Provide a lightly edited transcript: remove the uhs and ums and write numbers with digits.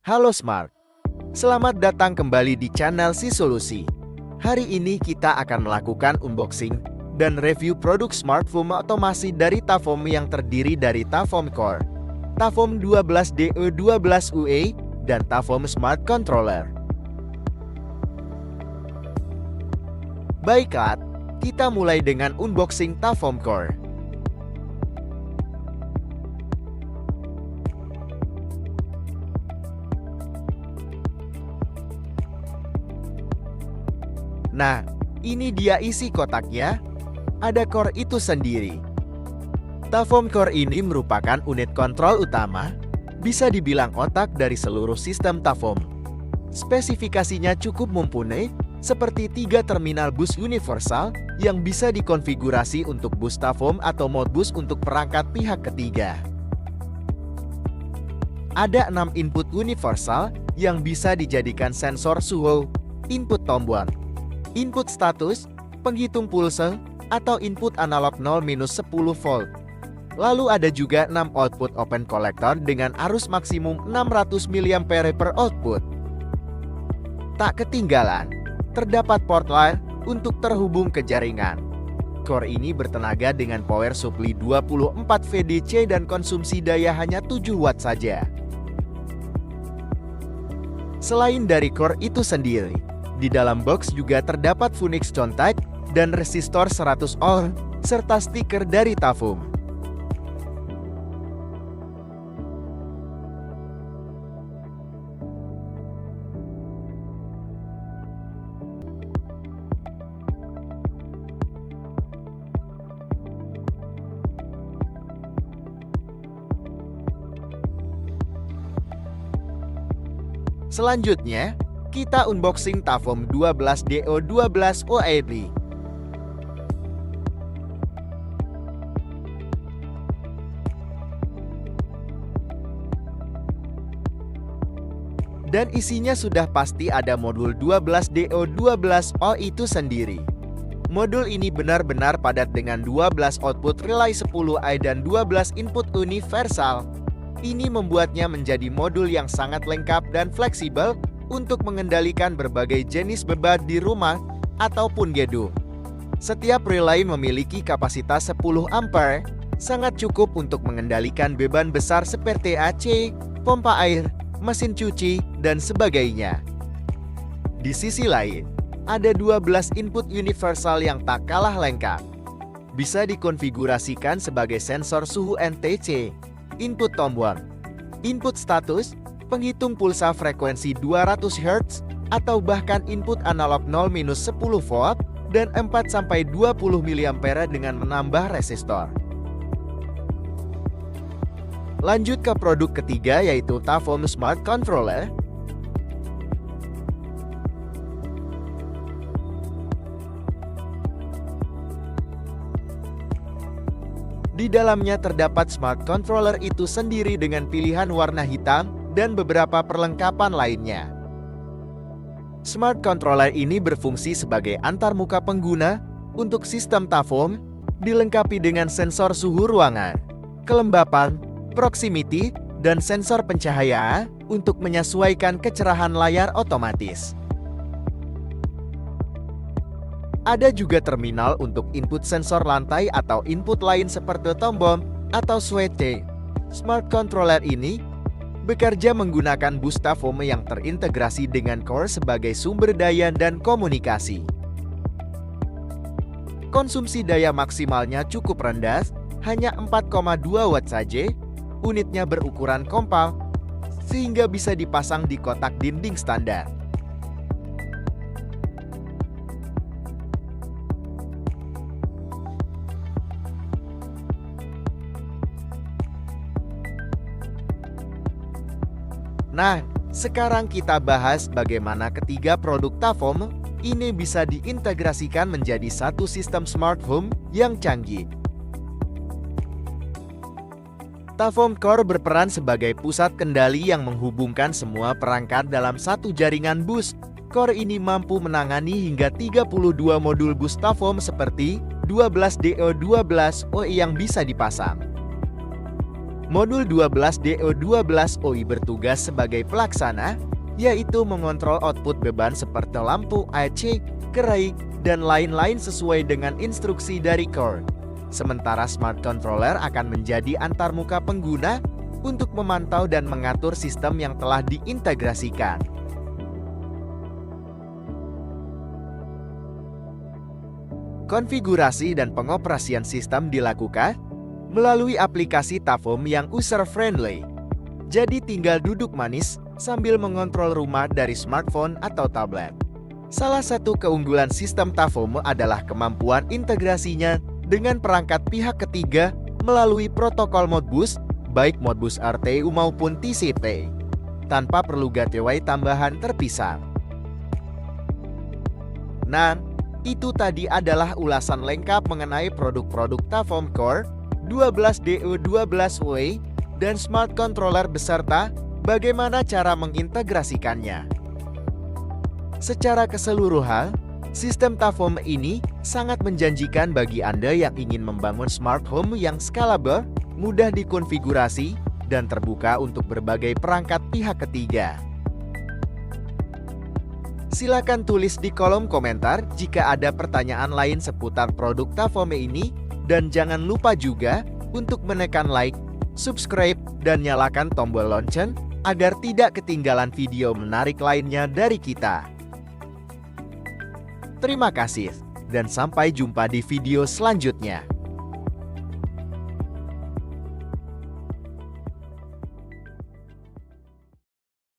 Halo Smart, selamat datang kembali di channel Si Solusi. Hari ini kita akan melakukan unboxing dan review produk Smart Home otomasi dari Tafom yang terdiri dari Tafom Core, Tafom 12DE12UE, dan Tafom Smart Controller. Baiklah, kita mulai dengan unboxing Tafom Core. Nah, ini dia isi kotaknya. Ada core itu sendiri. Tafom Core ini merupakan unit kontrol utama, bisa dibilang otak dari seluruh sistem Tafom. Spesifikasinya cukup mumpuni, seperti 3 terminal bus universal yang bisa dikonfigurasi untuk bus Tafom atau Modbus untuk perangkat pihak ketiga. Ada 6 input universal yang bisa dijadikan sensor suhu, input tombol, input status, penghitung pulse, atau input analog 0-10 volt. Lalu ada juga 6 output open collector dengan arus maksimum 600 mA per output. Tak ketinggalan, terdapat port line untuk terhubung ke jaringan. Core ini bertenaga dengan power supply 24 VDC dan konsumsi daya hanya 7 watt saja. Selain dari core itu sendiri, di dalam box juga terdapat Phoenix contact dan resistor 100 ohm, serta stiker dari Tafom. Selanjutnya, kita unboxing Tafom 12DO12OED. Dan isinya sudah pasti ada modul 12DO12O itu sendiri. Modul ini benar-benar padat dengan 12 output relay 10i dan 12 input universal. Ini membuatnya menjadi modul yang sangat lengkap dan fleksibel untuk mengendalikan berbagai jenis beban di rumah ataupun gedung. Setiap relay memiliki kapasitas 10 ampere, sangat cukup untuk mengendalikan beban besar seperti AC, pompa air, mesin cuci, dan sebagainya. Di sisi lain, ada 12 input universal yang tak kalah lengkap. Bisa dikonfigurasikan sebagai sensor suhu NTC, input tombol, input status, penghitung pulsa frekuensi 200 Hz, atau bahkan input analog 0-10 volt dan 4-20 mA dengan menambah resistor. Lanjut ke produk ketiga, yaitu Tafom Smart Controller. Di dalamnya terdapat Smart Controller itu sendiri dengan pilihan warna hitam dan beberapa perlengkapan lainnya. Smart Controller ini berfungsi sebagai antarmuka pengguna untuk sistem Tafom, dilengkapi dengan sensor suhu ruangan, kelembapan, proximity, dan sensor pencahayaan untuk menyesuaikan kecerahan layar otomatis. Ada juga terminal untuk input sensor lantai atau input lain seperti tombol atau switch. Smart Controller ini bekerja menggunakan bus Tafom yang terintegrasi dengan core sebagai sumber daya dan komunikasi. Konsumsi daya maksimalnya cukup rendah, hanya 4,2 watt saja. Unitnya berukuran kompakt, sehingga bisa dipasang di kotak dinding standar. Nah, sekarang kita bahas bagaimana ketiga produk Tafom ini bisa diintegrasikan menjadi satu sistem smart home yang canggih. Tafom Core berperan sebagai pusat kendali yang menghubungkan semua perangkat dalam satu jaringan bus. Core ini mampu menangani hingga 32 modul bus Tafom seperti 12DO12OE yang bisa dipasang. Modul 12DO12OI bertugas sebagai pelaksana, yaitu mengontrol output beban seperti lampu, AC, kerai, dan lain-lain sesuai dengan instruksi dari core. Sementara Smart Controller akan menjadi antarmuka pengguna untuk memantau dan mengatur sistem yang telah diintegrasikan. Konfigurasi dan pengoperasian sistem dilakukan melalui aplikasi Tafhome yang user-friendly. Jadi tinggal duduk manis sambil mengontrol rumah dari smartphone atau tablet. Salah satu keunggulan sistem Tafhome adalah kemampuan integrasinya dengan perangkat pihak ketiga melalui protokol Modbus, baik Modbus RTU maupun TCP, tanpa perlu gateway tambahan terpisah. Nah, itu tadi adalah ulasan lengkap mengenai produk-produk Tafhome Core 12DO12OI dan Smart Controller beserta bagaimana cara mengintegrasikannya. Secara keseluruhan, sistem Tafhome ini sangat menjanjikan bagi Anda yang ingin membangun smart home yang scalable, mudah dikonfigurasi, dan terbuka untuk berbagai perangkat pihak ketiga. Silakan tulis di kolom komentar jika ada pertanyaan lain seputar produk Tafhome ini, dan jangan lupa juga untuk menekan like, subscribe, dan nyalakan tombol lonceng agar tidak ketinggalan video menarik lainnya dari kita. Terima kasih, dan sampai jumpa di video selanjutnya.